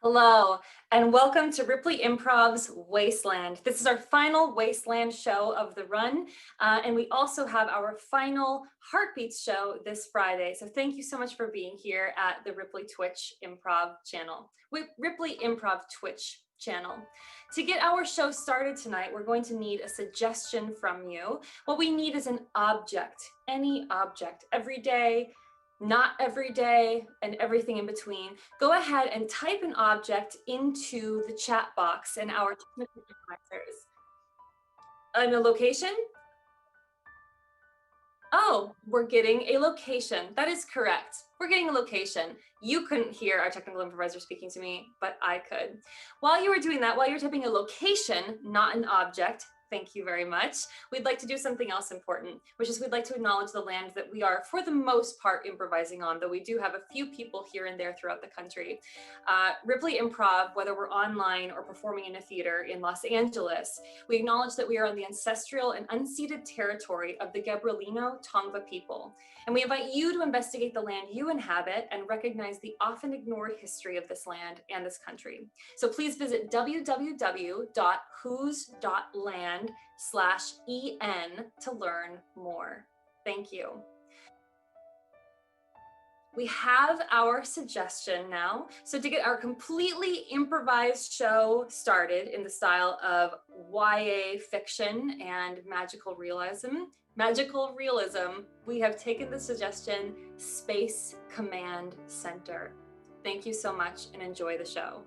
Hello, and welcome to Ripley Improv's Wasteland. This is our final Wasteland show of the run, and we also have our final Heartbeats show this Friday. So thank you so much for being here at the Ripley Twitch Improv channel, Ripley Improv Twitch channel. To get our show started tonight, we're going to need a suggestion from you. What we need is an object, any object, every day, not every day, and everything in between. Go ahead and type an object into the chat box and our technical advisors. And a location? Oh, we're getting a location. That is correct. We're getting a location. You couldn't hear our technical improviser speaking to me, but I could. While you were doing that, while you're typing a location, not an object, thank you very much, we'd like to do something else important, which is we'd like to acknowledge the land that we are, for the most part, improvising on, though we do have a few people here and there throughout the country. Ripley Improv, whether we're online or performing in a theater in Los Angeles, we acknowledge that we are on the ancestral and unceded territory of the Gabrielino Tongva people. And we invite you to investigate the land you inhabit and recognize the often ignored history of this land and this country. So please visit www.whos.land/en to learn more. Thank you. We have our suggestion now. So to get our completely improvised show started in the style of YA fiction and magical realism, we have taken the suggestion Space Command Center. Thank you so much and enjoy the show.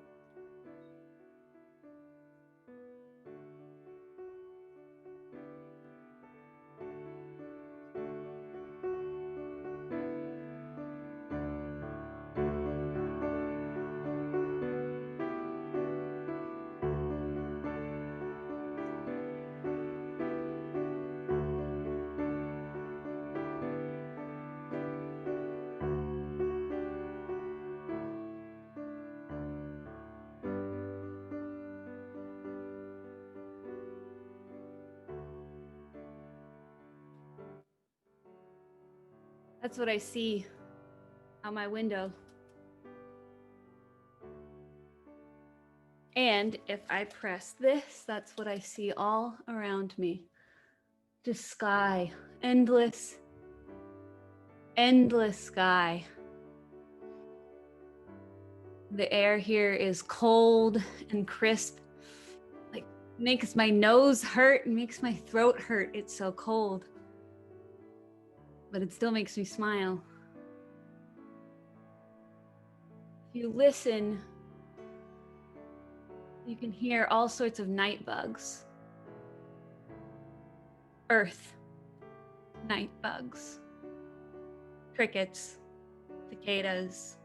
That's what I see out my window. And if I press this, that's what I see all around me. Just sky, endless, endless sky. The air here is cold and crisp, like makes my nose hurt and makes my throat hurt. It's so cold. But it still makes me smile. If you listen, you can hear all sorts of night bugs. Earth, night bugs, crickets, cicadas.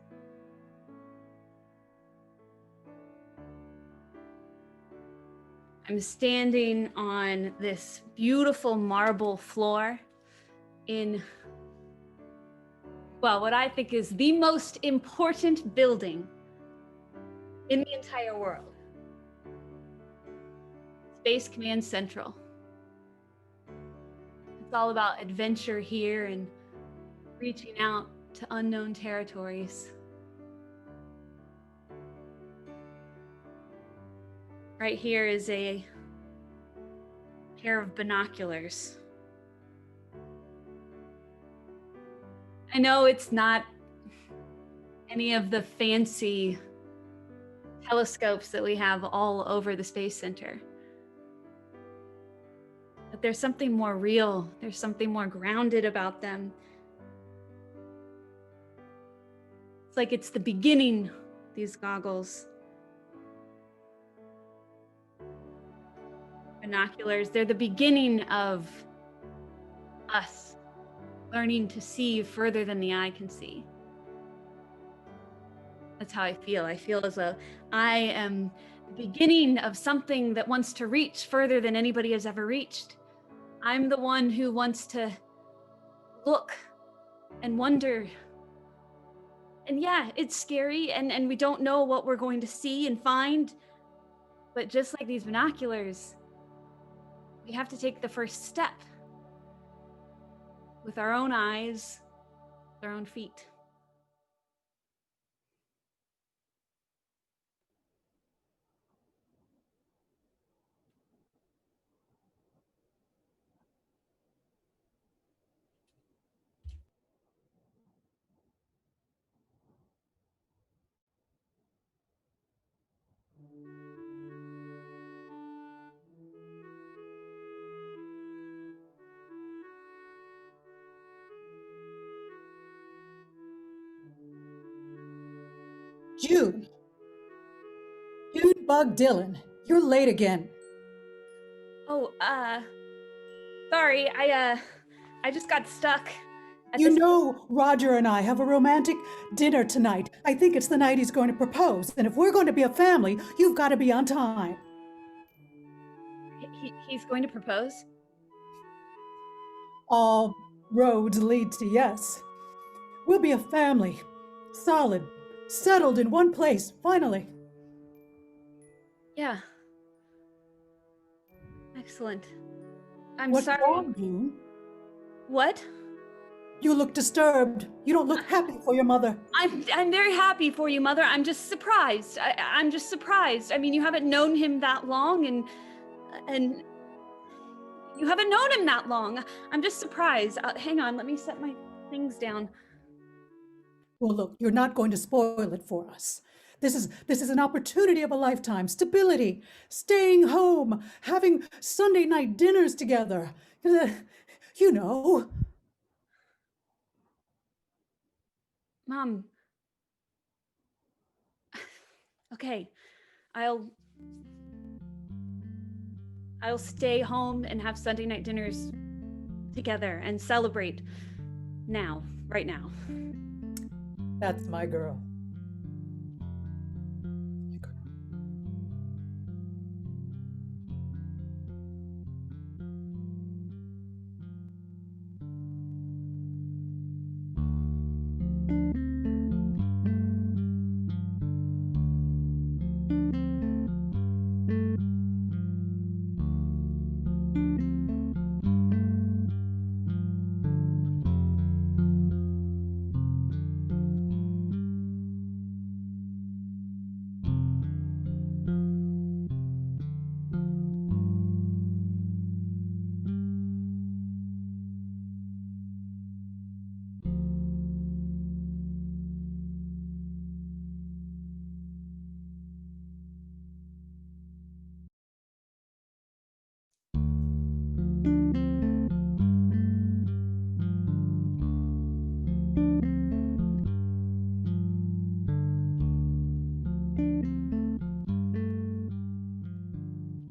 I'm standing on this beautiful marble floor in, well, what I think is the most important building in the entire world. Space Command Central. It's all about adventure here and reaching out to unknown territories. Right here is a pair of binoculars. I know it's not any of the fancy telescopes that we have all over the Space Center. But there's something more real. There's something more grounded about them. It's like it's the beginning, these goggles. Binoculars, they're the beginning of us learning to see further than the eye can see. That's how I feel. I feel as though I am the beginning of something that wants to reach further than anybody has ever reached. I'm the one who wants to look and wonder. And yeah, it's scary and we don't know what we're going to see and find. But just like these binoculars, we have to take the first step with our own eyes, with our own feet. June. June Bug Dylan, you're late again. Oh, sorry, I just got stuck at You this. know Roger and I have a romantic dinner tonight. I think it's the night he's going to propose. And if we're going to be a family, you've got to be on time. He's going to propose? All roads lead to yes. We'll be a family. Solid. Settled in one place, finally. Yeah. Excellent. I'm What's sorry. wrong, June? What? You look disturbed. You don't look happy for your mother. I'm very happy for you, Mother. I'm just surprised. I'm just surprised. I mean, you haven't known him that long, and you haven't known him that long. I'm just surprised. Hang on, let me set my things down. Well, look, you're not going to spoil it for us. This is an opportunity of a lifetime. Stability, staying home, having Sunday night dinners together. You know. Mom. Okay, I'll stay home and have Sunday night dinners together and celebrate now, right now. That's my girl.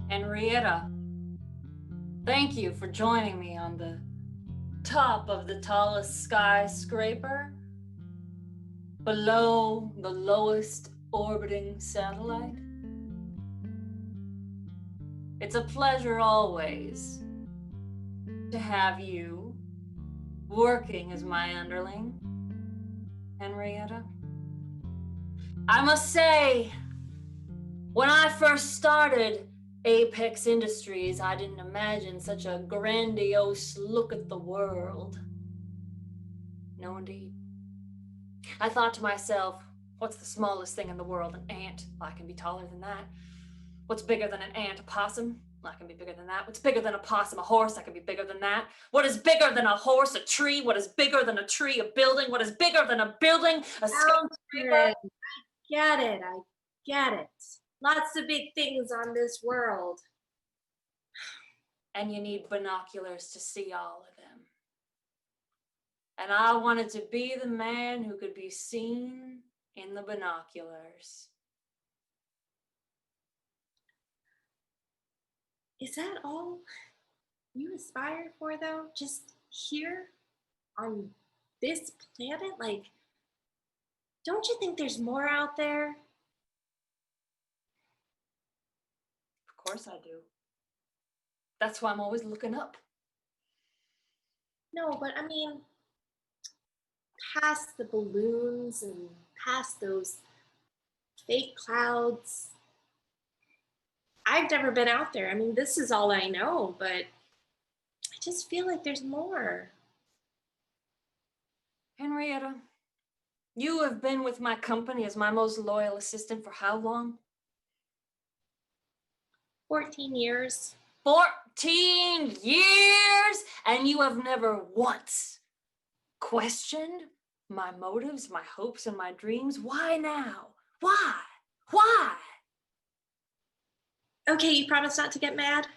Henrietta, thank you for joining me on the top of the tallest skyscraper, below the lowest orbiting satellite. It's a pleasure always to have you working as my underling, Henrietta. I must say, when I first started Apex Industries, I didn't imagine such a grandiose look at the world. No, indeed. I thought to myself, what's the smallest thing in the world? An ant? I can be taller than that. What's bigger than an ant? A possum? I can be bigger than that. What's bigger than a possum? A horse? I can be bigger than that. What is bigger than a horse? A tree? What is bigger than a tree? A building? What is bigger than a building? A skyscraper? I get it. Lots of big things on this world. And you need binoculars to see all of them. And I wanted to be the man who could be seen in the binoculars. Is that all you aspire for, though? Just here on this planet? Like, don't you think there's more out there? Of course I do. That's why I'm always looking up. No, but I mean, past the balloons and past those fake clouds. I've never been out there. I mean, this is all I know, but I just feel like there's more. Henrietta, you have been with my company as my most loyal assistant for how long? 14 years. 14 years! And you have never once questioned my motives, my hopes, and my dreams? Why now? Why? Why? Okay, you promise not to get mad?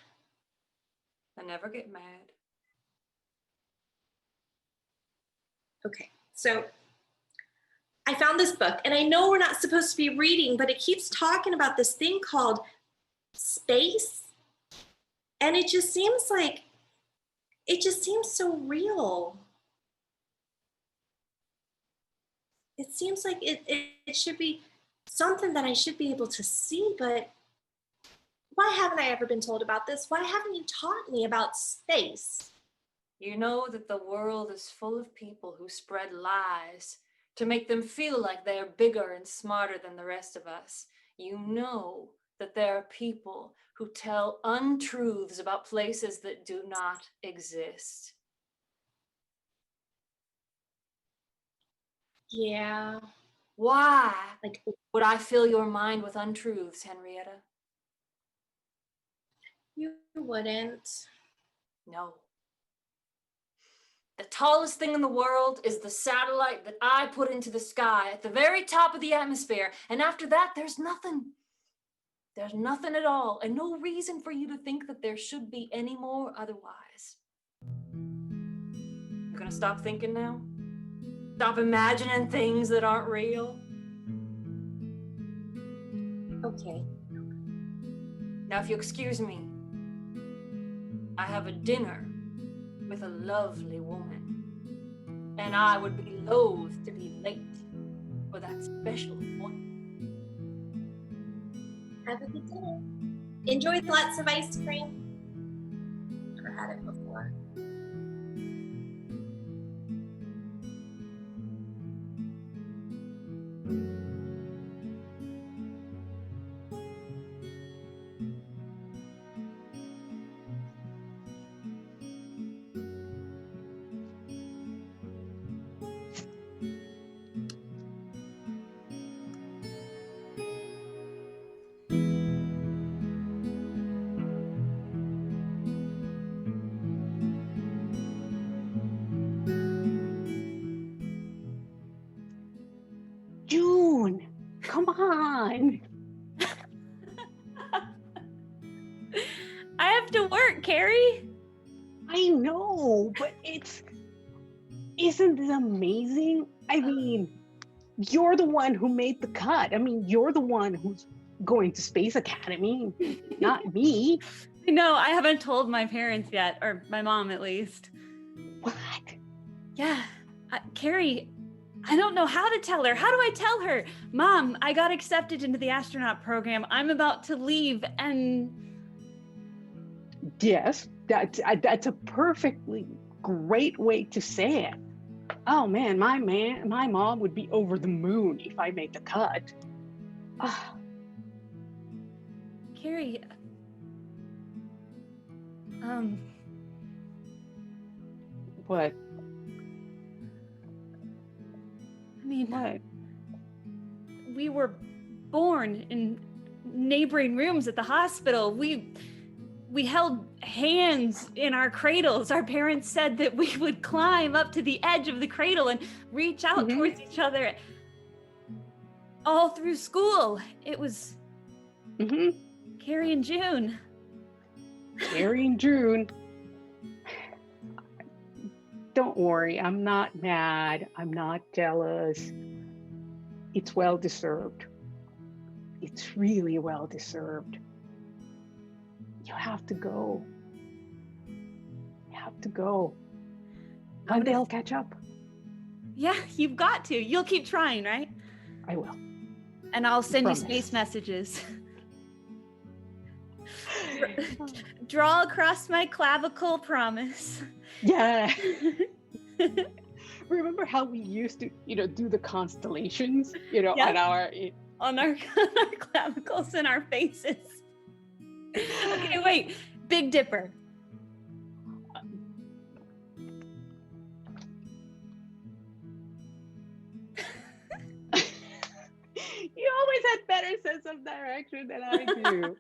I never get mad. Okay, so I found this book, and I know we're not supposed to be reading, but it keeps talking about this thing called space. And it just seems so real. It seems like it should be something that I should be able to see, but why haven't I ever been told about this? Why haven't you taught me about space? You know that the world is full of people who spread lies to make them feel like they are bigger and smarter than the rest of us. You know that there are people who tell untruths about places that do not exist. Yeah. Why Like, would I fill your mind with untruths, Henrietta? you wouldn't. No. The tallest thing in the world is the satellite that I put into the sky at the very top of the atmosphere. And after that, there's nothing. There's nothing at all, and no reason for you to think that there should be any more otherwise. You're gonna stop thinking now? Stop imagining things that aren't real? Okay. Now, if you excuse me, I have a dinner with a lovely woman, and I would be loath to be late for that special appointment. Have a good dinner. Enjoy lots of ice cream. Never had it before. June, come on. I have to work, Carrie. I know, but isn't it amazing? I mean, you're the one who made the cut. I mean, you're the one who's going to Space Academy, not me. No, I haven't told my parents yet, or my mom at least. What? Yeah, Carrie, I don't know how to tell her. How do I tell her? Mom, I got accepted into the astronaut program. I'm about to leave, and Yes, that's a perfectly great way to say it. Oh man, my mom would be over the moon if I made the cut. Ah, Carrie, what? I mean, What? we were born in neighboring rooms at the hospital. We held hands in our cradles. Our parents said that we would climb up to the edge of the cradle and reach out Mhm. towards each other all through school. It was Mm-hmm. Carrie and June. Carrie and June. Don't worry, I'm not mad. I'm not jealous. It's well deserved. It's really well deserved. You have to go. You have to go. I'm One day gonna- I'll catch up. Yeah, you've got to. You'll keep trying, right? I will. And I'll send you Promise. space messages. Draw across my clavicle, promise. Yeah. Remember how we used to, do the constellations, Yeah. on our. On our clavicles and our faces. Okay, wait. Big Dipper. You always had better sense of direction than I do.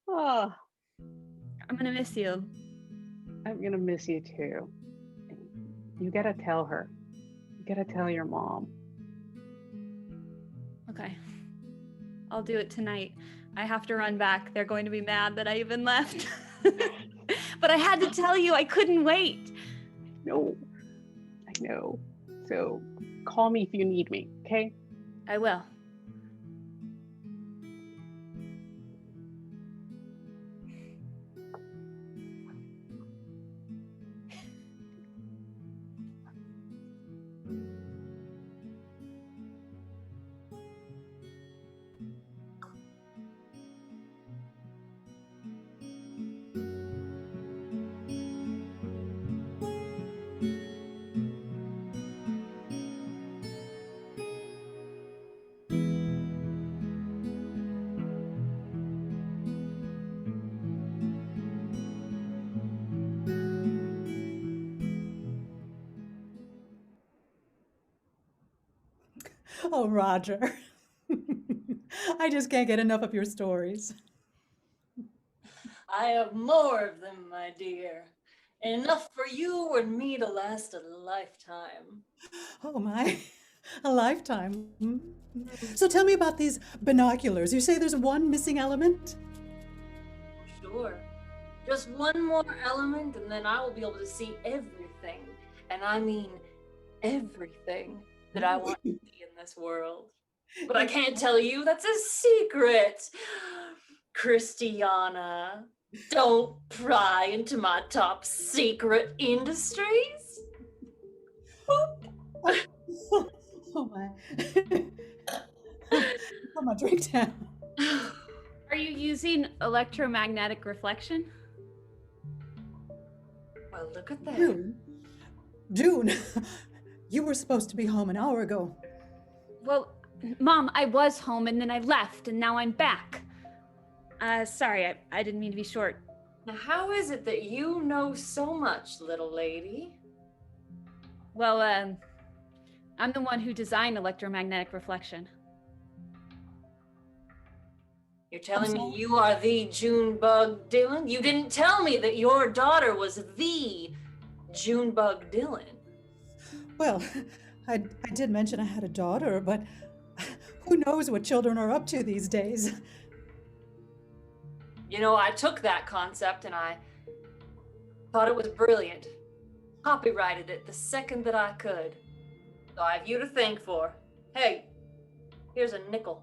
Oh, I'm gonna miss you. I'm gonna miss you too. You gotta tell her. You gotta tell your mom. Okay. I'll do it tonight. I have to run back. They're going to be mad that I even left. But I had to tell you, I couldn't wait. No, I know. So call me if you need me, okay? I will. Oh, Roger. I just can't get enough of your stories. I have more of them, my dear. Enough for you and me to last a lifetime. Oh, my. A lifetime. Hmm? So tell me about these binoculars. You say there's one missing element? Sure. Just one more element, and then I will be able to see everything. And I mean everything that I want to see in this world. But I can't tell you, that's a secret. Christiana, don't pry into my top secret industries. Oh, my. Put my drink down. Are you using electromagnetic reflection? Well, look at that. June, you were supposed to be home an hour ago. Well, Mom, I was home and then I left and now I'm back. Sorry, I didn't mean to be short. Now, how is it that you know so much, little lady? Well, I'm the one who designed electromagnetic reflection. You're telling me you are the Junebug Dylan? You didn't tell me that your daughter was the Junebug Dylan. Well, I did mention I had a daughter, but who knows what children are up to these days? You know, I took that concept and I thought it was brilliant. Copyrighted it the second that I could. So I have you to thank for. Hey, here's a nickel.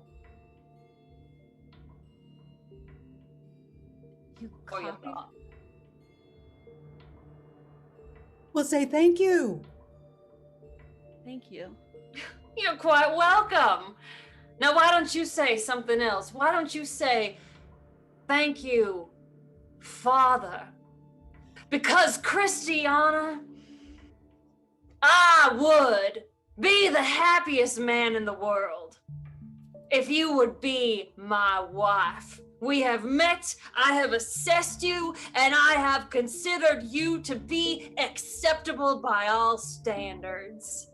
You For your copied? thought. Well, say thank you. Thank you. You're quite welcome. Now, why don't you say something else? Why don't you say, thank you, Father? Because, Christiana, I would be the happiest man in the world if you would be my wife. We have met, I have assessed you, and I have considered you to be acceptable by all standards.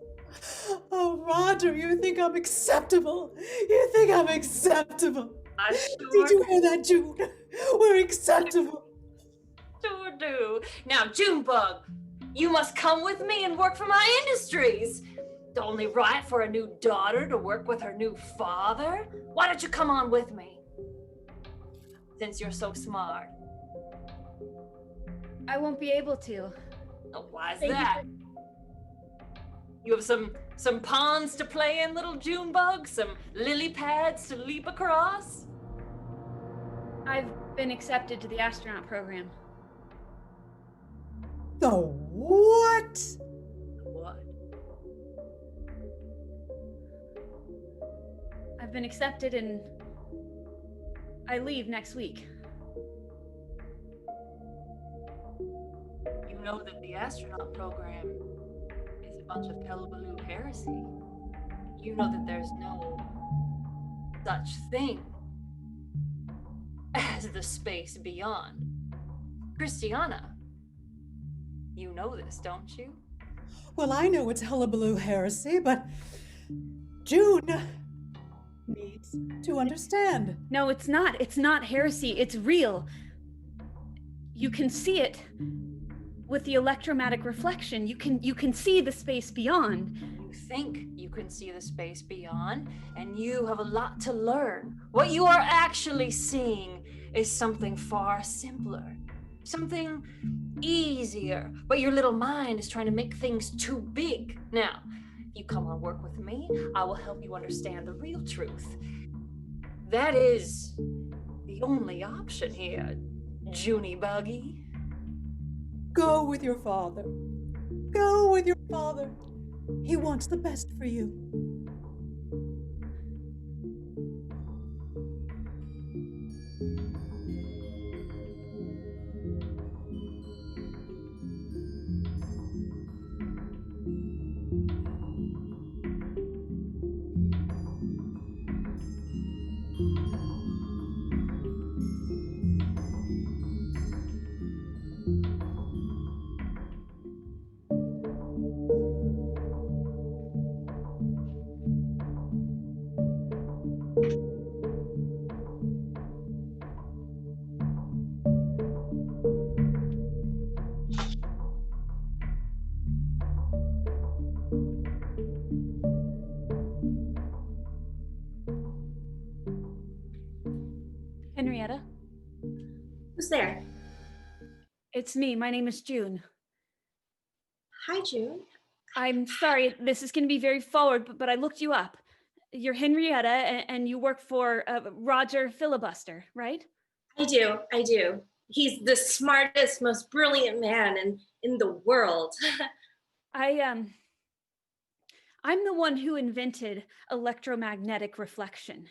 Oh, Roger, you think I'm acceptable? You think I'm acceptable? I Did you hear that, June? We're acceptable. sure do. Now, Junebug, you must come with me and work for my industries. It's only right for a new daughter to work with her new father. Why don't you come on with me? Since you're so smart. I won't be able to. Oh, why is that? You have some ponds to play in, little Junebug? Some lily pads to leap across? I've been accepted to the astronaut program. The what? What? I've been accepted and I leave next week. You know that the astronaut program is a bunch of hullabaloo heresy. You know that there's no such thing as the space beyond. Christiana, you know this, don't you? Well, I know it's hullabaloo heresy, but June needs to understand. No, it's not. It's not heresy. It's real. You can see it with the electromagnetic reflection. You can see the space beyond. You think you can see the space beyond, and you have a lot to learn. What you are actually seeing is something far simpler, something easier, but your little mind is trying to make things too big. Now, If you come on work with me, I will help you understand the real truth. That is the only option here, Junie Buggy. Go with your father. Go with your father. He wants the best for you. Henrietta, Who's there? it's me. My name is June. Hi, June. I'm sorry, this is going to be very forward, but I looked you up. You're Henrietta, and you work for Roger Filibuster, right? I do. He's the smartest, most brilliant man in the world. I'm the one who invented electromagnetic reflection.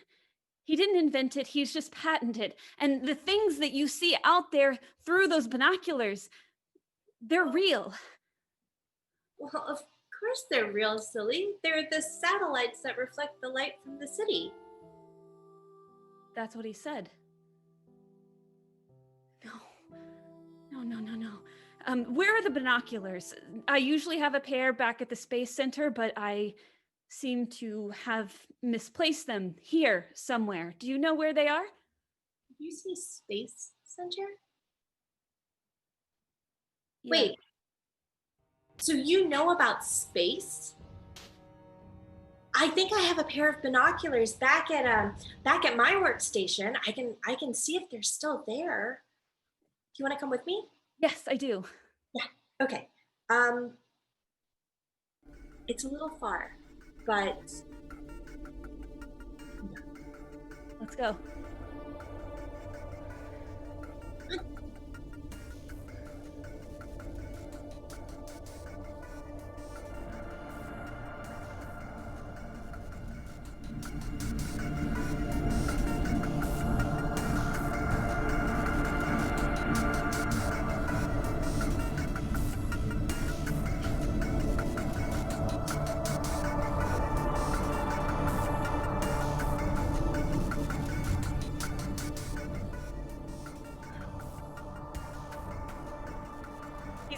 He didn't invent it, he's just patented. And the things that you see out there through those binoculars, they're real. Well, of course they're real, silly. They're the satellites that reflect the light from the city. That's what he said. No. Where are the binoculars? I usually have a pair back at the Space Center, but I seem to have misplaced them here somewhere. Do you know where they are? Did you say Space Center? Yeah. Wait. So you know about space? I think I have a pair of binoculars back at my workstation. I can see if they're still there. Do you want to come with me? Yes, I do. Yeah. Okay. It's a little far, but Let's go.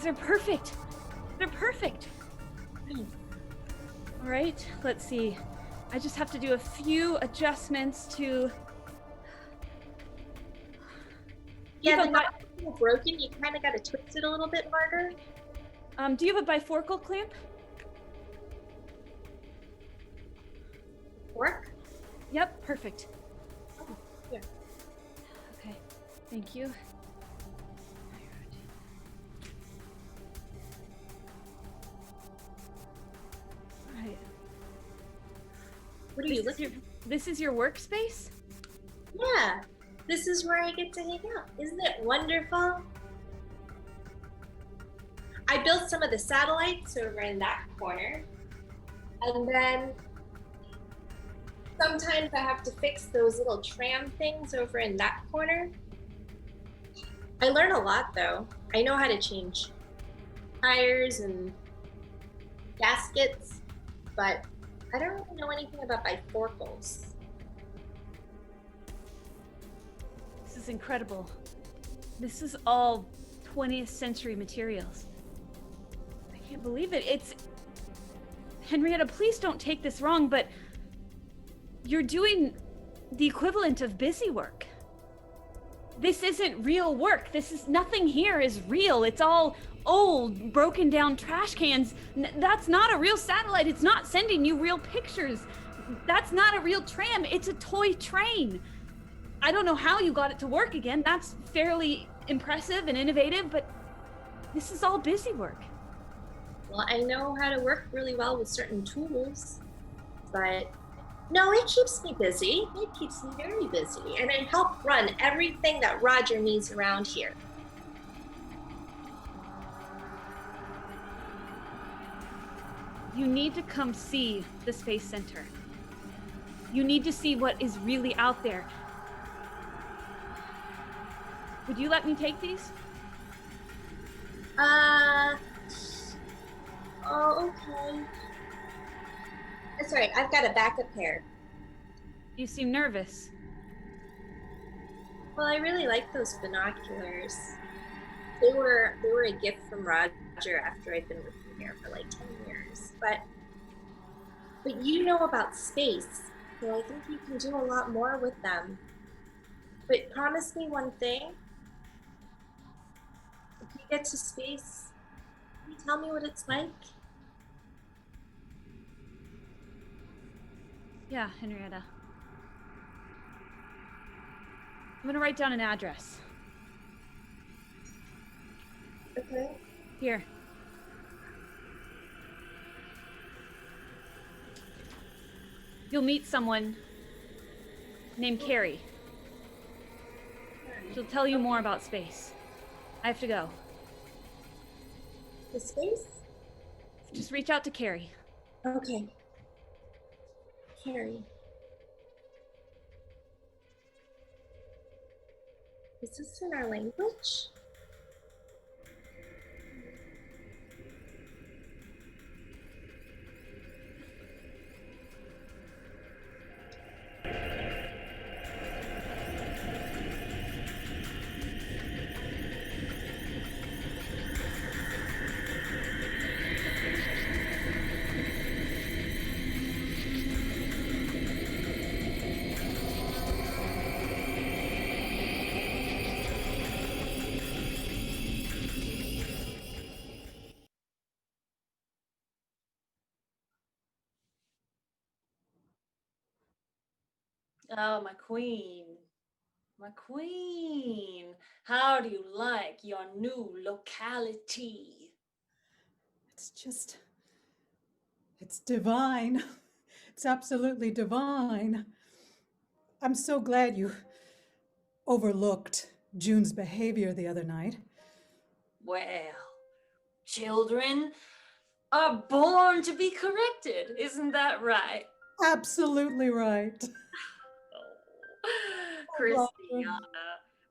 These are perfect. They're perfect. All right, let's see. I just have to do a few adjustments to... yeah, You the have knot's a little broken. You kind of got to twist it a little bit harder. do you have a bifocal clamp? Work? Yep, perfect. Yeah. Okay, thank you. All right. What are you looking? This is your workspace? Yeah, this is where I get to hang out. Isn't it wonderful? I built some of the satellites over in that corner. And then sometimes I have to fix those little tram things over in that corner. I learn a lot though. I know how to change tires and gaskets, but I don't really know anything about bifocals. This is incredible. This is all 20th century materials. I can't believe it. It's... Henrietta, please don't take this wrong, but you're doing the equivalent of busy work. This isn't real work. This is... nothing here is real. It's all old, broken down trash cans. That's not a real satellite. It's not sending you real pictures. That's not a real tram. It's a toy train. I don't know how you got it to work again. That's fairly impressive and innovative, but this is all busy work. Well, I know how to work really well with certain tools, but no, it keeps me busy. It keeps me very busy. And I help run everything that Roger needs around here. You need to come see the Space Center. You need to see what is really out there. Would you let me take these? Uh, oh, okay. That's right. I've got a backup pair. You seem nervous. Well, I really like those binoculars. They were a gift from Roger after I'd been working here for like 10 years. But you know about space, so I think you can do a lot more with them. But promise me one thing. If you get to space, can you tell me what it's like? Yeah, Henrietta. I'm gonna write down an address. Okay. Here. You'll meet someone named Carrie. She'll tell you more about space. I have to go. The space? Just reach out to Carrie. Okay. Carrie. Is this in our language? Oh, my queen. My queen. How do you like your new locality? It's divine. It's absolutely divine. I'm so glad you overlooked June's behavior the other night. Well, children are born to be corrected. Isn't that right? Absolutely right. Christiana,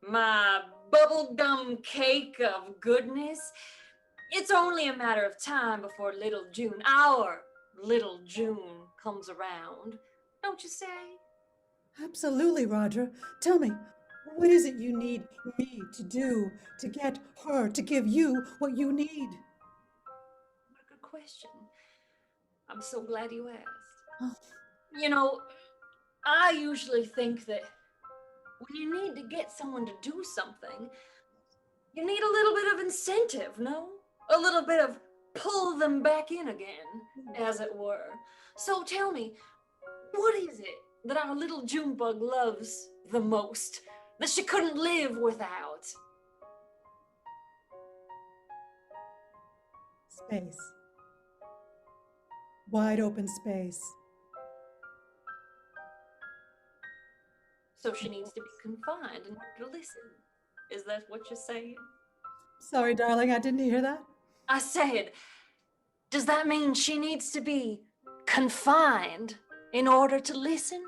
my bubblegum cake of goodness. It's only a matter of time before little June, our little June, comes around. Don't you say? Absolutely, Roger. Tell me, what is it you need me to do to get her to give you what you need? What a good question. I'm so glad you asked. Oh, You know, I usually think that when you need to get someone to do something, you need a little bit of incentive, no? A little bit of pull them back in again, as it were. So tell me, what is it that our little June bug loves the most, that she couldn't live without? space. Wide open space. So she needs to be confined in order to listen. Is that what you're saying? Sorry, darling, I didn't hear that. I said, does that mean she needs to be confined in order to listen?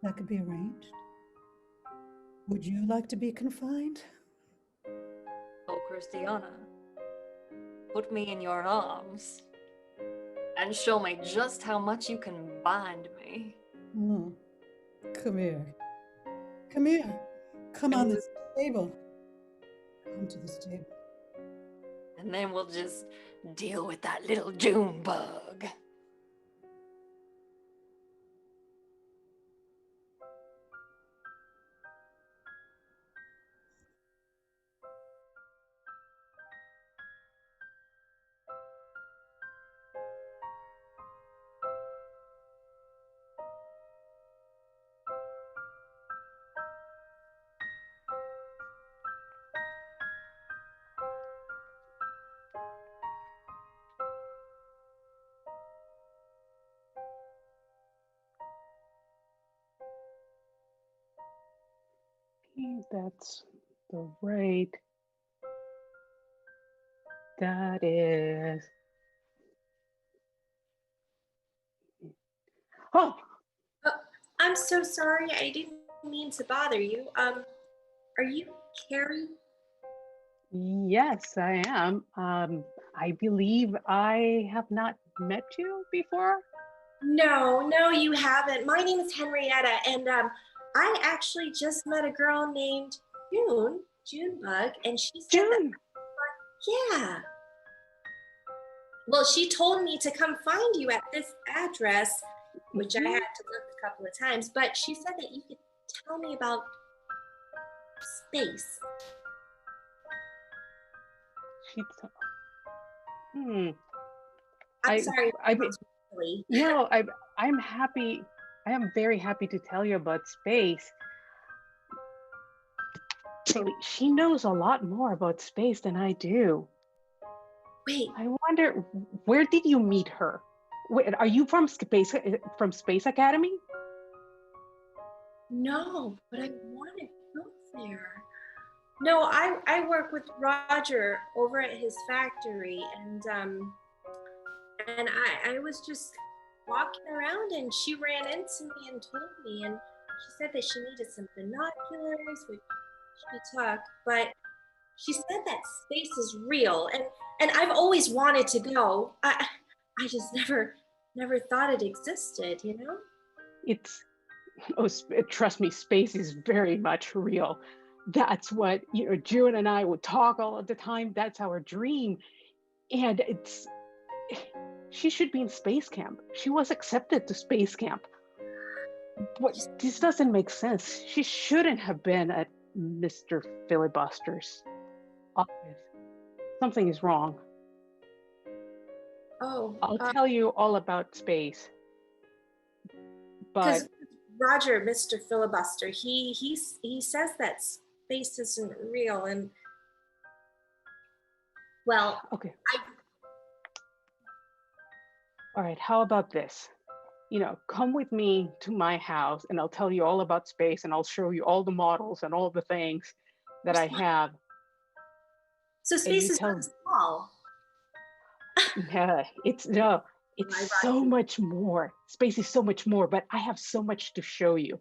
That could be arranged. Would you like to be confined? Oh, Christiana, put me in your arms and show me just how much you can bind me. Oh, come here. Come here. Come on this table. Come to this table. And then we'll just deal with that little June bug. think that's the right. That is. Oh, Oh, I'm so sorry. I didn't mean to bother you. Are you Carrie? yes, I am. I believe I have not met you before. No, you haven't. My name is Henrietta, and I actually just met a girl named Junebug, and she said that, June. yeah. Well, she told me to come find you at this address, which I Mhm. had to look a couple of times, but she said that you could tell me about space. She. Hmm. I'm I. sorry, I. that sounds silly. No. I. I'm happy. I am very happy to tell you about space. Actually, she knows a lot more about space than I do. Wait, I wonder, where did you meet her? Wait, are you from Space Academy? no, but I want to go there. No, I work with Roger over at his factory, and I was just walking around, and she ran into me and told me, and she said that she needed some binoculars, which she took, but she said that space is real, and I've always wanted to go. I just never thought it existed, you know? It's, trust me, space is very much real. That's what, June and I would talk all of the time. That's our dream. And she should be in space camp. She was accepted to space camp. This doesn't make sense. She shouldn't have been at Mr. Filibuster's office. Something is wrong. Oh, I'll tell you all about space. But because Roger, Mr. Filibuster, he says that space isn't real, and well, okay. I All right, how about this? Come with me to my house and I'll tell you all about space and I'll show you all the models and all the things that I have. so And space you is tell really small. yeah, no, it's My so much more. Space is so much more, but I have so much to show you.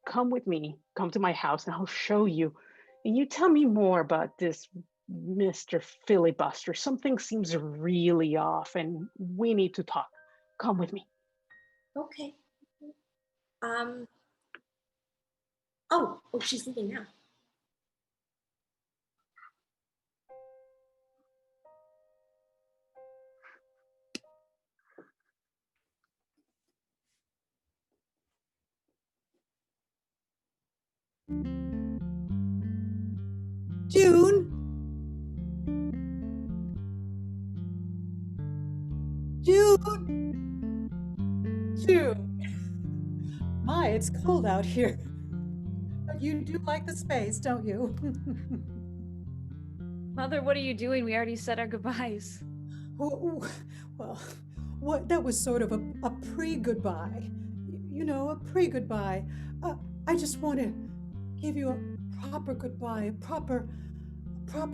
Come with me, come to my house and I'll show you. And you tell me more about this Mr. Filibuster. Something seems really off and we need to talk. Come with me. Okay. Um. Oh, she's leaving now. June? June? June? My, it's cold out here. But you do like the space, don't you? Mother, what are you doing? We already said our goodbyes. Well, what that was sort of a pre-goodbye. A pre-goodbye. I just want to give you a proper goodbye, a proper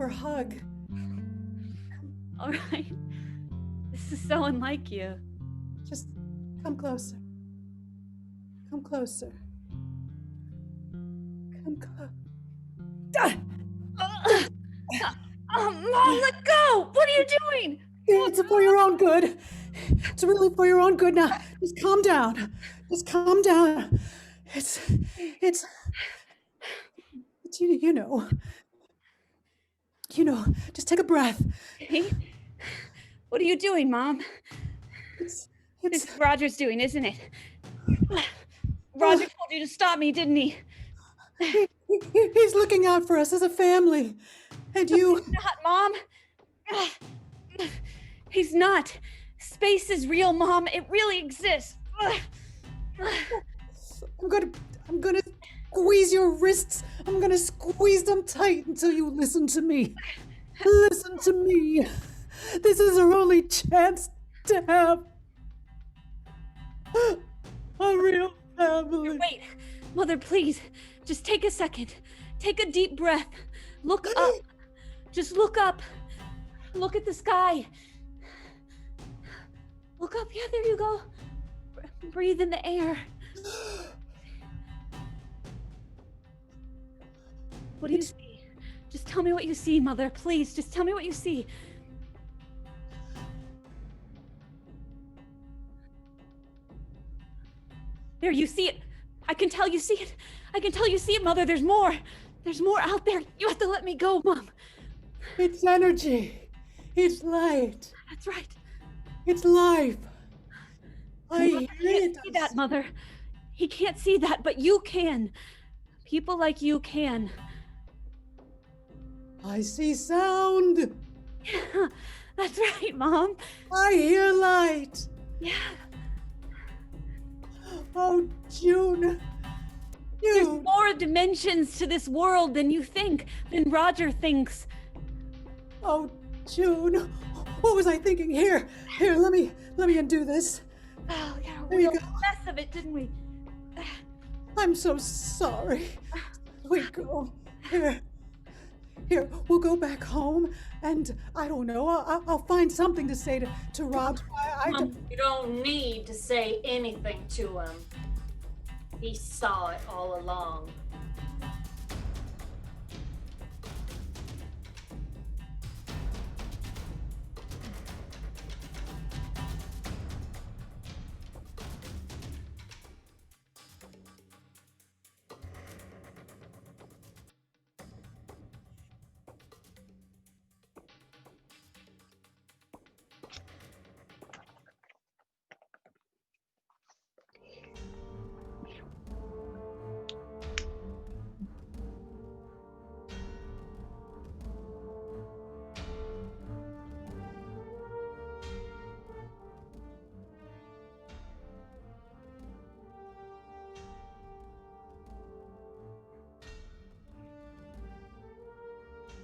hug. All right. This is so unlike you. Just come closer. Come closer. Come close. Mom, let go! What are you doing? It's for your own good. It's really for your own good. Now, just calm down. Just calm down. It's you know. Just take a breath. Hey? What are you doing, Mom? It's This is Roger's doing, isn't it? Roger told you to stop me, didn't he? he's looking out for us as a family. And you Not, Mom. He's not. Space is real, Mom. It really exists. I'm gonna squeeze your wrists. I'm gonna squeeze them tight until you listen to me. Listen to me. This is our only chance to have a real family. Wait, Mother, please. Just take a second. Take a deep breath. Look up. Just look up. Look at the sky. Look up. Yeah, there you go. Breathe in the air. What do you see? Just tell me what you see, Mother. Please, just tell me what you see. There, you see it. I can tell you see it. I can tell you see it, Mother. There's more. There's more out there. You have to let me go, Mom. It's energy. It's light. That's right. It's life. I He hear can't it. see that, Mother. He can't see that, but you can. People like you can. I see sound. Yeah, that's right, Mom. I hear light. Yeah. Oh, June. There's June. more dimensions to this world than you think, than Roger thinks. Oh, June. What was I thinking? Here, let me undo this. Oh, we got a There you real go. mess of it, didn't we? I'm so sorry. Twinkle. Here, we'll go back home, and I don't know. I'll find something to say to Roger. You don't need to say anything to him. He saw it all along.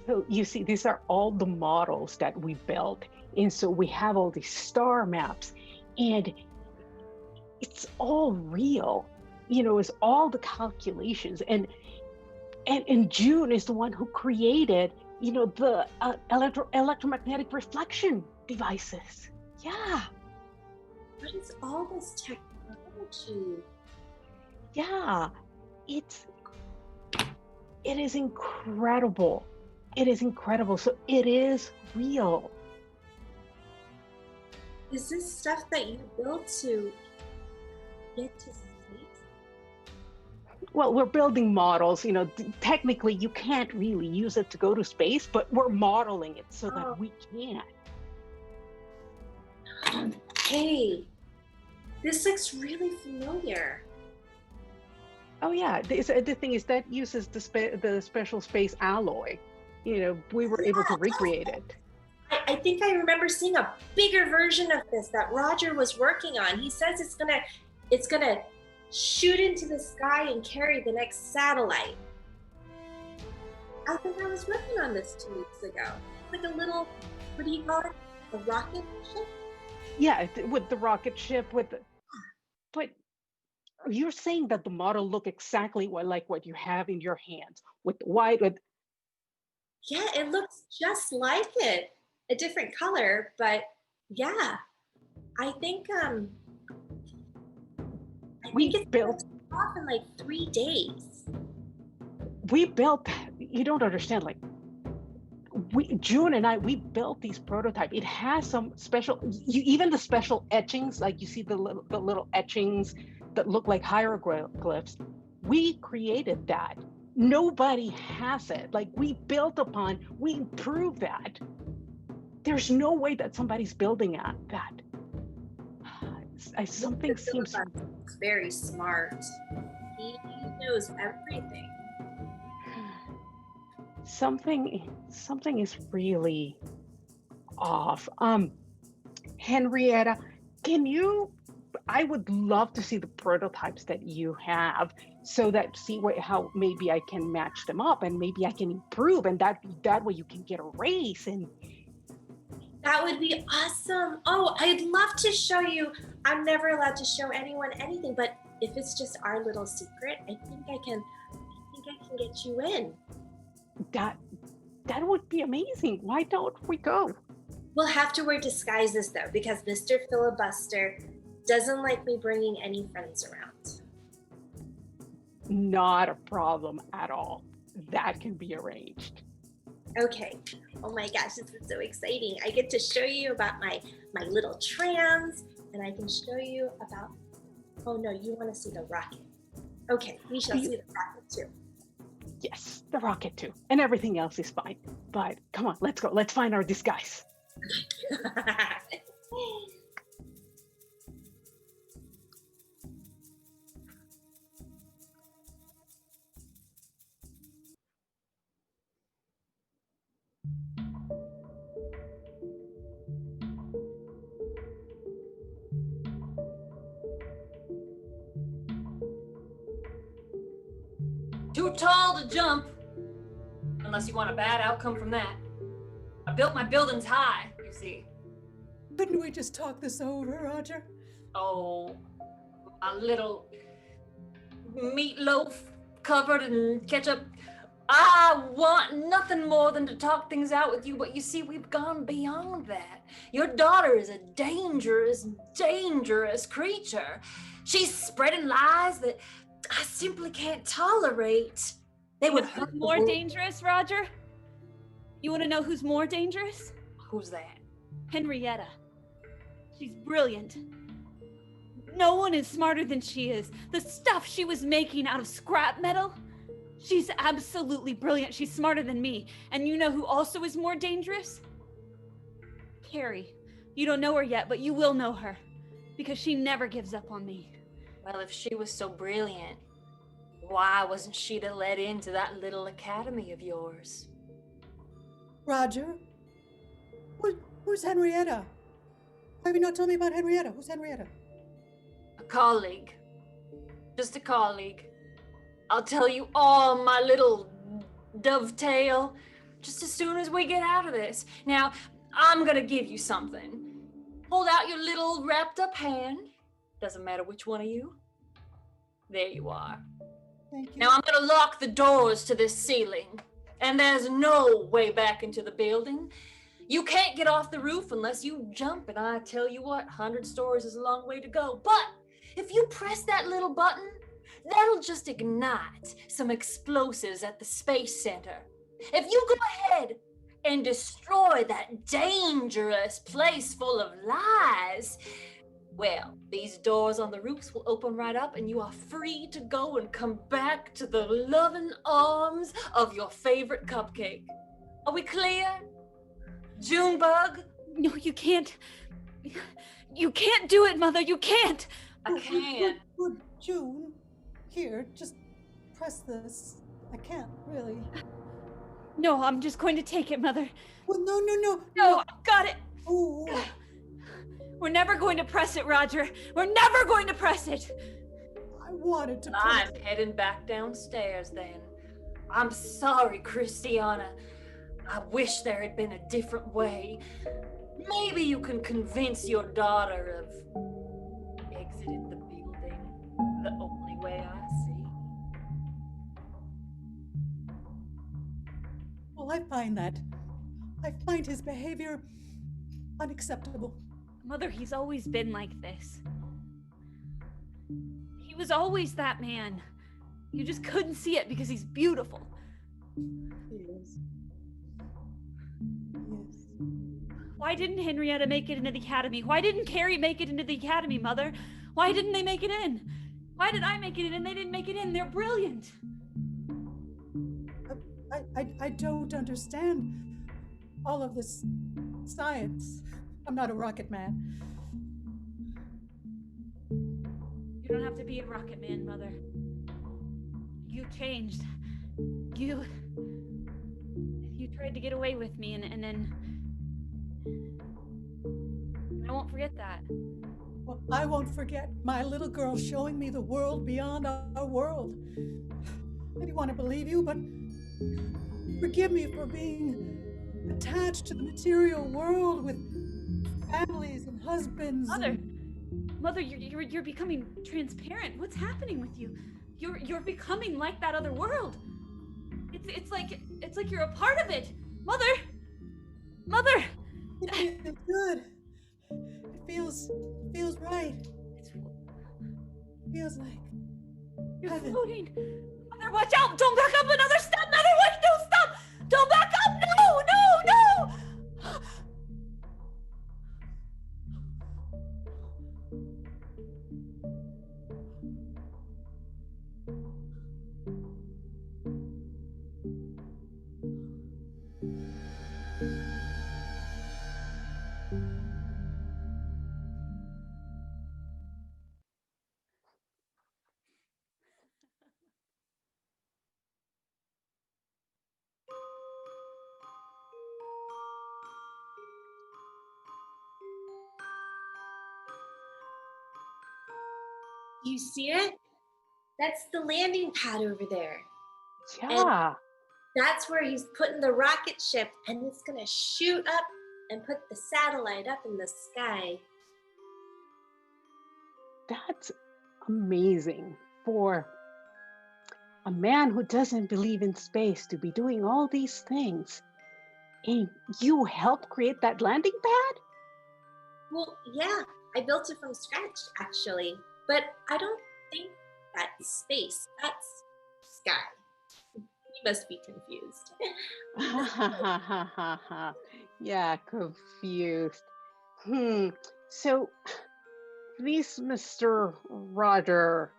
So you see, these are all the models that we built. And so we have all these star maps, and it's all real. It's all the calculations. And June is the one who created, the electromagnetic reflection devices. Yeah. What is all this technology? Yeah. It is incredible. It is incredible. So it is real. Is this stuff that you built to get to space? Well, we're building models. Technically you can't really use it to go to space, but we're modeling it so that we can. Hey, this looks really familiar. Oh yeah, the thing is that uses the special space alloy. We were able to recreate it. I think I remember seeing a bigger version of this that Roger was working on. He says it's gonna shoot into the sky and carry the next satellite. I think I was working on this 2 weeks ago. It's like a little, what do you call it? A rocket ship? Yeah, with the rocket ship, but you're saying that the model look exactly like what you have in your hands, with white, Yeah, it looks just like it. A different color, but yeah. I think we it's built off in like 3 days. You don't understand, like June and I, we built these prototype. It has some special, even the special etchings, like you see the little etchings that look like hieroglyphs. We created that. Nobody has it. Like we improved that. There's no way that somebody's building at that. Something seems very smart. He knows everything. Something is really off. Henrietta, I would love to see the prototypes that you have, so that how maybe I can match them up and maybe I can improve, and that way you can get a raise. And that would be awesome. Oh, I'd love to show you. I'm never allowed to show anyone anything, but if it's just our little secret, I think I can can get you in. That would be amazing. Why don't we go? We'll have to wear disguises though, because Mr. Filibuster doesn't like me bringing any friends around. Not a problem at all. That can be arranged. Okay. Oh my gosh, this is so exciting. I get to show you about my little trams, and I can show you about, oh no, you want to see the rocket. Okay, we shall see the rocket too. Yes, the rocket too. And everything else is fine. But come on, let's go. Let's find our disguise. Too tall to jump, unless you want a bad outcome from that. I built my buildings high, you see. Couldn't we just talk this over, Roger? Oh, a little meatloaf covered in ketchup. I want nothing more than to talk things out with you, but you see, we've gone beyond that. Your daughter is a dangerous, dangerous creature. She's spreading lies that I simply can't tolerate. They would hurt Who's more dangerous, Roger? You want to know who's more dangerous? Who's that? Henrietta. She's brilliant. No one is smarter than she is. The stuff she was making out of scrap metal, she's absolutely brilliant. She's smarter than me. And you know who also is more dangerous? Carrie. You don't know her yet, but you will know her. Because she never gives up on me. Well, if she was so brilliant, why wasn't she let into that little academy of yours? Roger? Who's Henrietta? Why have you not told me about Henrietta? Who's Henrietta? A colleague. Just a colleague. I'll tell you all, my little dovetail, just as soon as we get out of this. Now, I'm gonna give you something. Hold out your little wrapped up hand. Doesn't matter which one of you. There you are. Thank you. Now I'm gonna lock the doors to this ceiling, and there's no way back into the building. You can't get off the roof unless you jump, and I tell you what, 100 stories is a long way to go. But if you press that little button, that'll just ignite some explosives at the Space Center. If you go ahead and destroy that dangerous place full of lies, well, these doors on the roofs will open right up and you are free to go and come back to the loving arms of your favorite cupcake. Are we clear? Junebug? No, you can't. You can't do it, Mother. You can't. I can. Good, June. Here, just press this. I can't, really. No, I'm just going to take it, Mother. Well, no. No, I've got it. Ooh. We're never going to press it, Roger. We're never going to press it. I wanted to press I'm heading back downstairs then. I'm sorry, Christiana. I wish there had been a different way. Maybe you can convince your daughter of exiting the building the only way I see. Well, I find his behavior unacceptable. Mother, he's always been like this. He was always that man. You just couldn't see it because he's beautiful. He is. Yes. Why didn't Henrietta make it into the academy? Why didn't Carrie make it into the academy, Mother? Why didn't they make it in? Why did I make it in and they didn't make it in? They're brilliant. I don't understand all of this science. I'm not a rocket man. You don't have to be a rocket man, Mother. You changed. You tried to get away with me and then I won't forget that. Well, I won't forget my little girl showing me the world beyond our world. I didn't want to believe you, but forgive me for being attached to the material world with families and husbands. Mother, you're becoming transparent. What's happening with you? You're becoming like that other world. It's like you're a part of it. Mother! Mother! It feels good. It feels right. It's, It feels like you're heaven. floating. Mother, watch out! Don't back up another step! Mother, wait! Don't stop! Don't back up! No! No! No! You see it? That's the landing pad over there. Yeah. That's where he's putting the rocket ship, and it's going to shoot up and put the satellite up in the sky. That's amazing for a man who doesn't believe in space to be doing all these things. And you helped create that landing pad? Well, yeah, I built it from scratch, actually. But I don't think that's space. That's sky. You must be confused. Yeah, confused. So this Mr. Roger,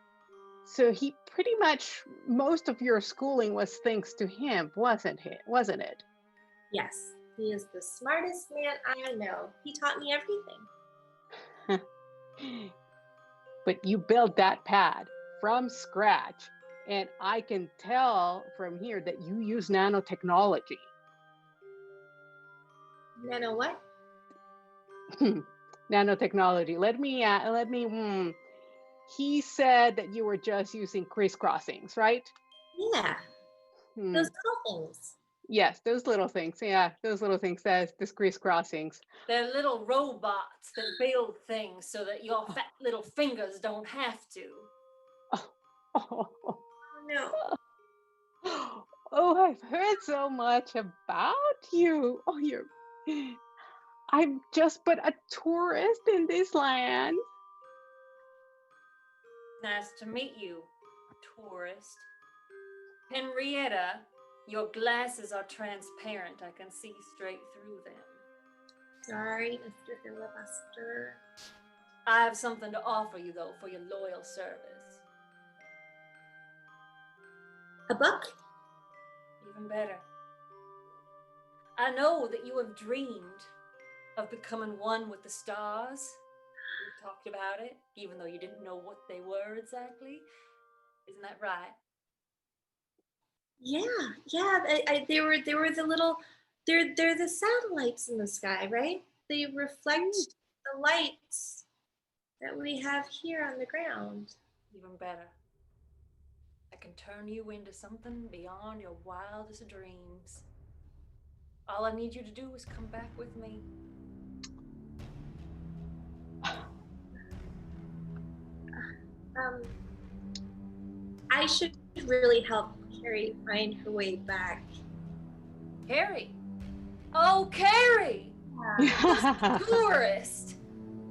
so he pretty much, most of your schooling was thanks to him, wasn't it? Yes, he is the smartest man I know. He taught me everything. But you built that pad from scratch, and I can tell from here that you use nanotechnology. Nano what? Nanotechnology. He said that you were just using crisscrossings, right? Yeah, those little things. Yes, those little things. Yeah, those little things. Says this crisscrossings. They're little robots that build things so that your fat little fingers don't have to. Oh, Oh no. oh, I've heard so much about you. I'm just but a tourist in this land. Nice to meet you, tourist. Henrietta, your glasses are transparent. I can see straight through them. Sorry, Mr. Filibuster. I have something to offer you, though, for your loyal service. A book? Even better. I know that you have dreamed of becoming one with the stars. We talked about it, even though you didn't know what they were exactly. Isn't that right? Yeah. They were the little. They're the satellites in the sky, right? They reflect the lights that we have here on the ground. Even better. I can turn you into something beyond your wildest dreams. All I need you to do is come back with me. I should really help Carrie find her way back. Carrie! Oh, Carrie! Yeah. Tourist!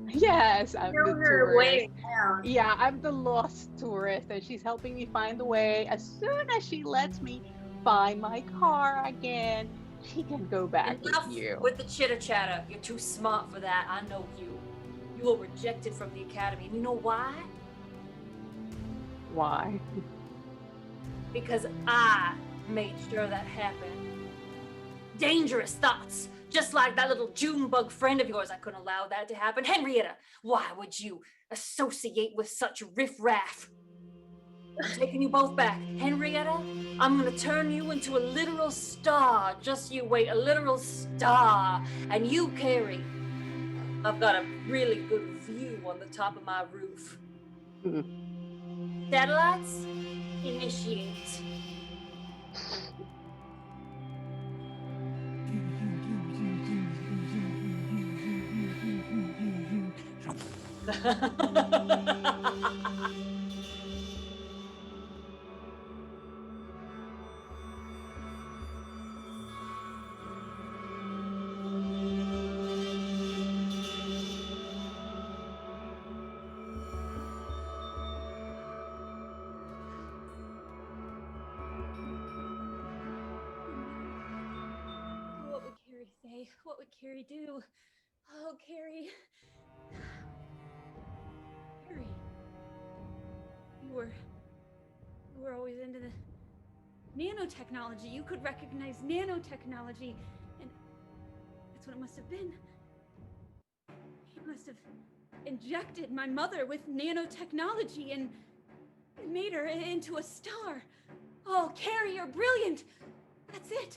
Yes, I'm Know the her tourist. way down. Yeah, I'm the lost tourist, and she's helping me find the way. As soon as she lets me find my car again, she can go back Enough with you. with the chitter chatter. You're too smart for that. I know you. You were rejected from the academy. And you know why? Why? Because I made sure that happened. Dangerous thoughts. Just like that little June bug friend of yours. I couldn't allow that to happen. Henrietta, why would you associate with such riffraff? I'm taking you both back. Henrietta, I'm gonna turn you into a literal star. Just you wait, a literal star. And you, Carrie, I've got a really good view on the top of my roof. Satellites, initiate. Carrie? What would Carrie do? Oh, Carrie. Carrie. You were always into the nanotechnology. You could recognize nanotechnology, and that's what it must have been. He must have injected my mother with nanotechnology and made her into a star. Oh, Carrie, you're brilliant. That's it.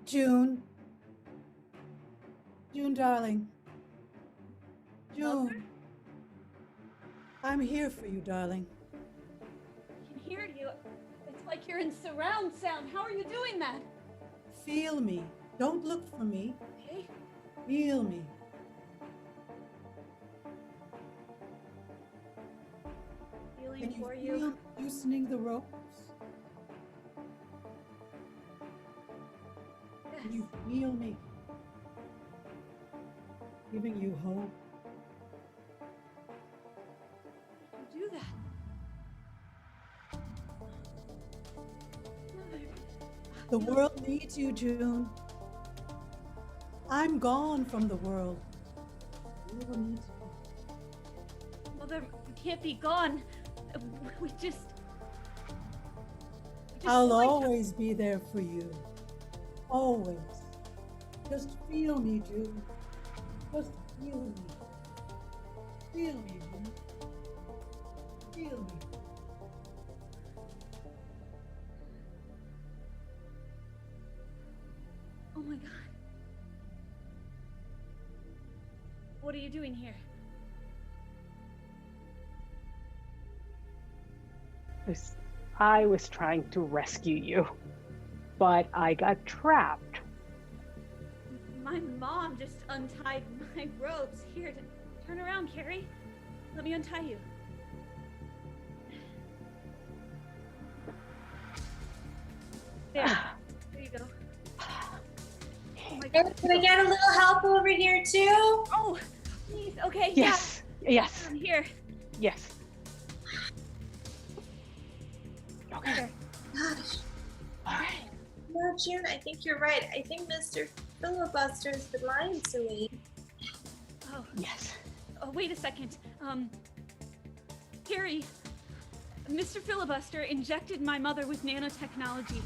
June. June, darling. Mother? June. I'm here for you, darling. I can hear you. It's like you're in surround sound. How are you doing that? Feel me. Don't look for me. Okay. Feel me. Feeling Can you for feel you. loosening the ropes? Yes. Can you feel me? Giving you hope. You do that. Mother. The world needs you, June. I'm gone from the world. The world needs you. Mother, you can't be gone. We just I'll like- always be there for you. Always. Just feel me, June. Just feel me. Feel me, June. Feel me. Oh my God. What are you doing here? I was trying to rescue you, but I got trapped. My mom just untied my ropes. Here, turn around, Carrie. Let me untie you. There. There you go. Oh my God. Can I get a little help over here too? Oh, please. Okay. Yes, Yeah. yes, I'm here. yes. Okay. Gosh. All right. No, June, I think you're right. I think Mr. Filibuster's been lying to me. Oh, Yes. oh, wait a second. Carrie, Mr. Filibuster injected my mother with nanotechnology,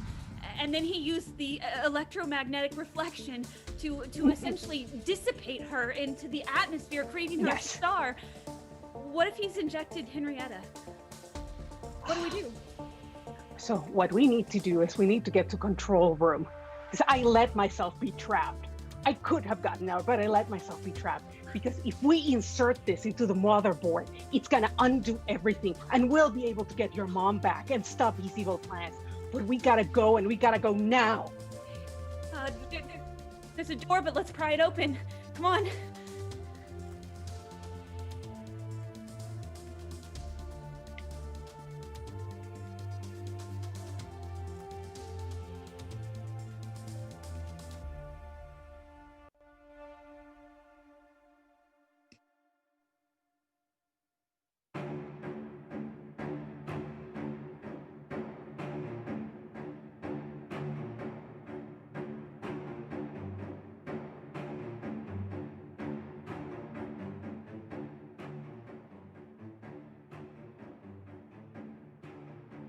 and then he used the electromagnetic reflection to essentially dissipate her into the atmosphere, creating her Yes. a star. What if he's injected Henrietta? What do we do? So what we need to do is we need to get to control room, because I let myself be trapped. I could have gotten out, but I let myself be trapped. Because if we insert this into the motherboard, it's gonna undo everything, and we'll be able to get your mom back and stop these evil plans. But we gotta go, and we gotta go now. There's a door, but let's pry it open. Come on.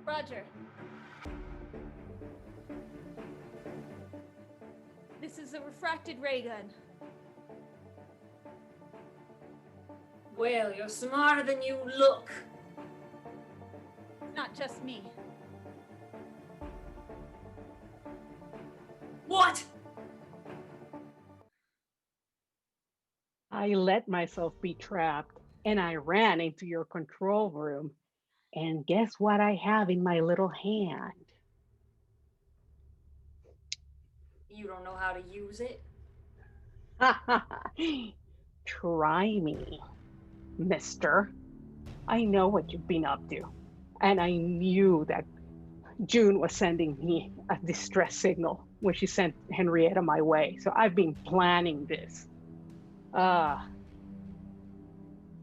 Roger. This is a refracted ray gun. Well, you're smarter than you look. It's not just me. What? I let myself be trapped, and I ran into your control room. And guess what I have in my little hand? You don't know how to use it? Try me, mister. I know what you've been up to. And I knew that June was sending me a distress signal when she sent Henrietta my way. So I've been planning this.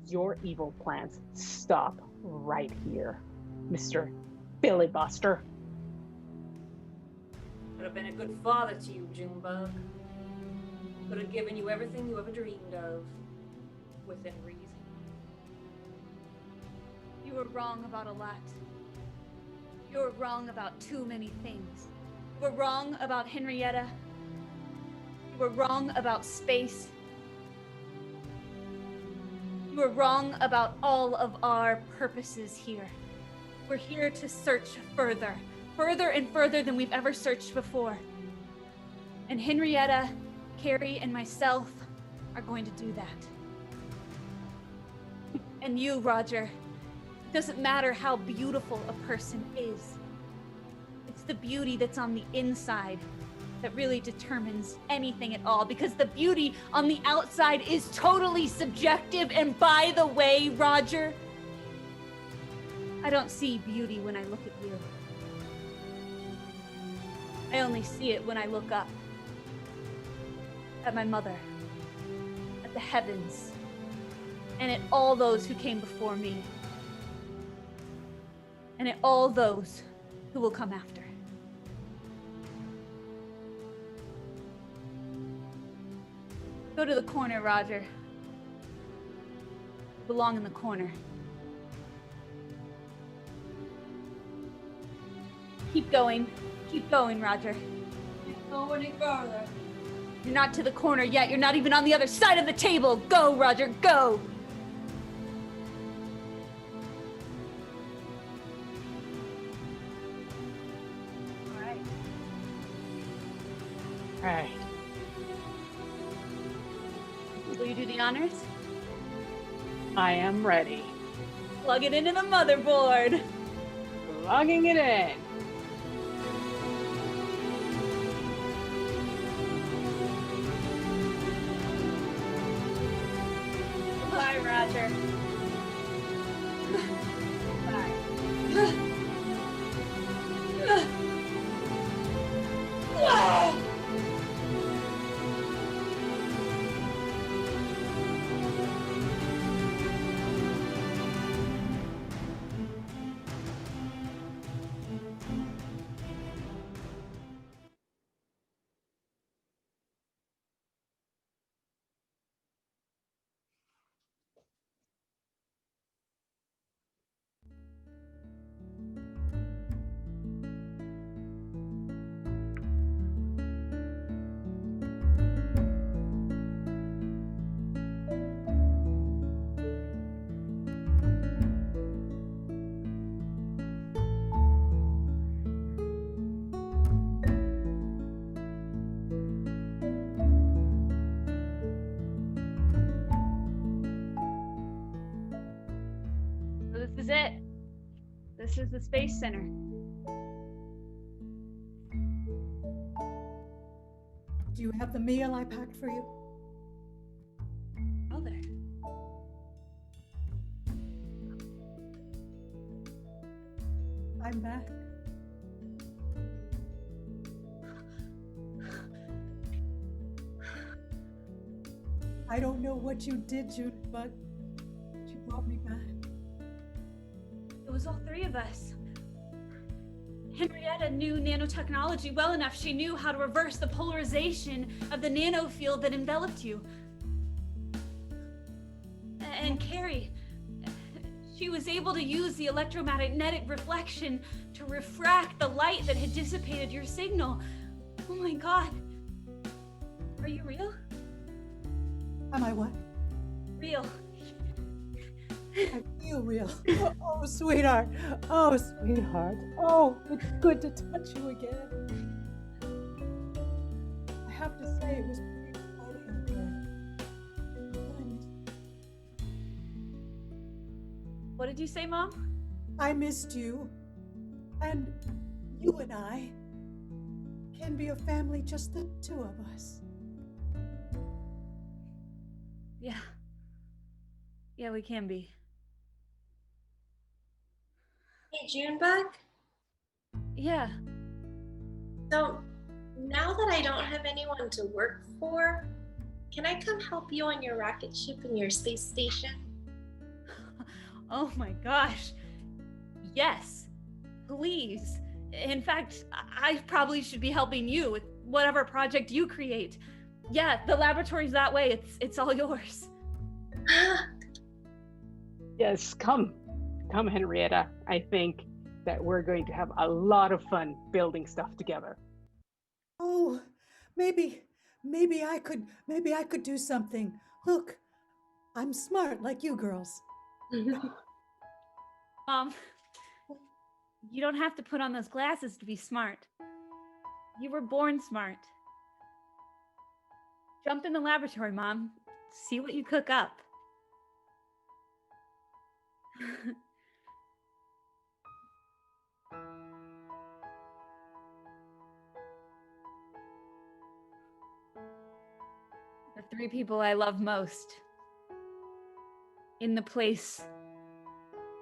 Your evil plans stop right here, Mr. Filibuster. Would have been a good father to you, Junebug. Could have given you everything you ever dreamed of, within reason. You were wrong about a lot. You were wrong about too many things. You were wrong about Henrietta. You were wrong about space. You were wrong about all of our purposes here. We're here to search further, further and further than we've ever searched before. And Henrietta, Carrie, and myself are going to do that. And you, Roger, it doesn't matter how beautiful a person is. It's the beauty that's on the inside that really determines anything at all, because the beauty on the outside is totally subjective. And by the way, Roger, I don't see beauty when I look at you. I only see it when I look up at my mother, at the heavens, and at all those who came before me, and at all those who will come after. Go to the corner, Roger. You belong in the corner. Keep going, Roger. Can't go any further. You're not to the corner yet. You're not even on the other side of the table. Go, Roger, go. All right. All right. Will you do the honors? I am ready. Plug it into the motherboard. Logging it in. Bye, Roger. Bye. So this is it. This is the Space Center. Do you have the meal I packed for you? Oh, there. I'm back. I don't know what you did, Jude, but you brought me back. It was all three of us. Henrietta knew nanotechnology well enough. She knew how to reverse the polarization of the nanofield that enveloped you. And Carrie, she was able to use the electromagnetic reflection to refract the light that had dissipated your signal. Oh my God. Are you real? Am I what? Real. I feel real. Oh, sweetheart. Oh, sweetheart. Oh, it's good to touch you again. I have to say, it was pretty exciting out there. But I missed What did you say, Mom? I missed you. And you and I can be a family, just the two of us. Yeah. Yeah, we can be. Hey, Junebug. Yeah. So now that I don't have anyone to work for, can I come help you on your rocket ship and your space station? Oh my gosh. Yes. Please. In fact, I probably should be helping you with whatever project you create. Yeah, the laboratory's that way. It's all yours. Yes, come, Henrietta. I think that we're going to have a lot of fun building stuff together. Oh, maybe I could do something. Look, I'm smart like you girls. Mom, you don't have to put on those glasses to be smart. You were born smart. Jump in the laboratory, Mom. See what you cook up. The three people I love most. In the place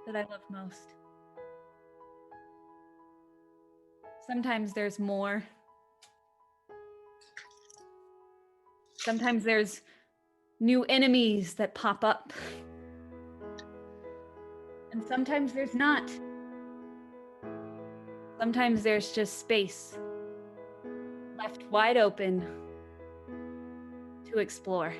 that I love most. Sometimes there's more. Sometimes there's new enemies that pop up. And sometimes there's not. Sometimes there's just space left wide open to explore.